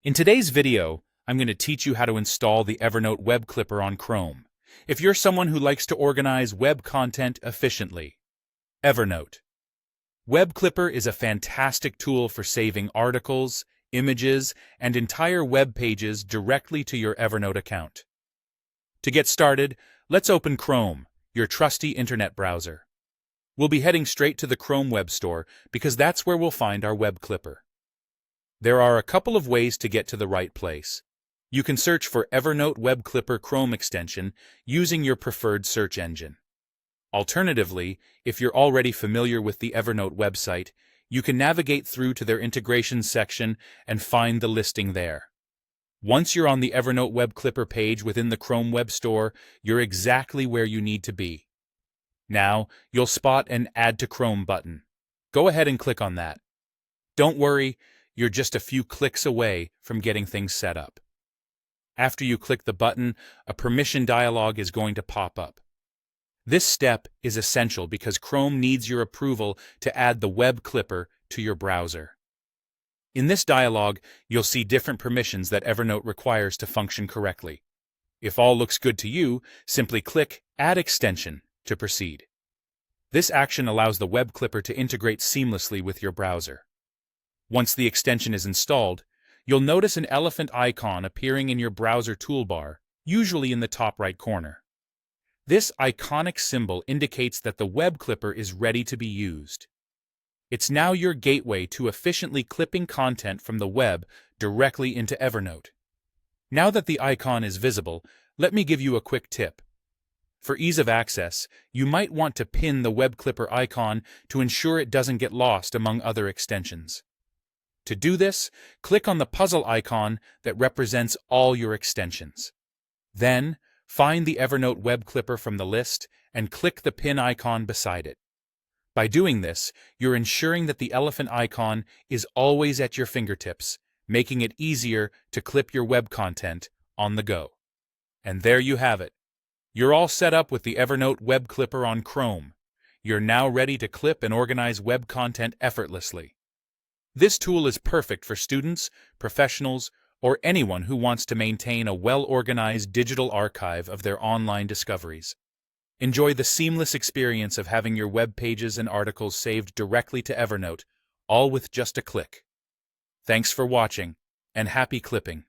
In today's video, I'm going to teach you how to install the Evernote web clipper on Chrome. If you're someone who likes to organize web content efficiently. Evernote. Web Clipper is a fantastic tool for saving articles, images, and entire web pages directly to your Evernote account. To get started, let's open Chrome, your trusty internet browser. We'll be heading straight to the Chrome Web Store because that's where we'll find our web clipper. There are a couple of ways to get to the right place. You can search for Evernote Web Clipper Chrome extension using your preferred search engine. Alternatively, if you're already familiar with the Evernote website, you can navigate through to their integrations section and find the listing there. Once you're on the Evernote Web Clipper page within the Chrome Web Store, you're exactly where you need to be. Now, you'll spot an Add to Chrome button. Go ahead and click on that. Don't worry, you're just a few clicks away from getting things set up. After you click the button, a permission dialog is going to pop up. This step is essential because Chrome needs your approval to add the web clipper to your browser. In this dialog, you'll see different permissions that Evernote requires to function correctly. If all looks good to you, simply click Add Extension to proceed. This action allows the web clipper to integrate seamlessly with your browser. Once the extension is installed, you'll notice an elephant icon appearing in your browser toolbar, usually in the top right corner. This iconic symbol indicates that the web clipper is ready to be used. It's now your gateway to efficiently clipping content from the web directly into Evernote. Now that the icon is visible, let me give you a quick tip. For ease of access, you might want to pin the web clipper icon to ensure it doesn't get lost among other extensions. To do this, click on the puzzle icon that represents all your extensions. Then, find the Evernote web clipper from the list and click the pin icon beside it. By doing this, you're ensuring that the elephant icon is always at your fingertips, making it easier to clip your web content on the go. And there you have it. You're all set up with the Evernote web clipper on Chrome. You're now ready to clip and organize web content effortlessly. This tool is perfect for students, professionals, or anyone who wants to maintain a well-organized digital archive of their online discoveries. Enjoy the seamless experience of having your web pages and articles saved directly to Evernote, all with just a click. Thanks for watching, and happy clipping.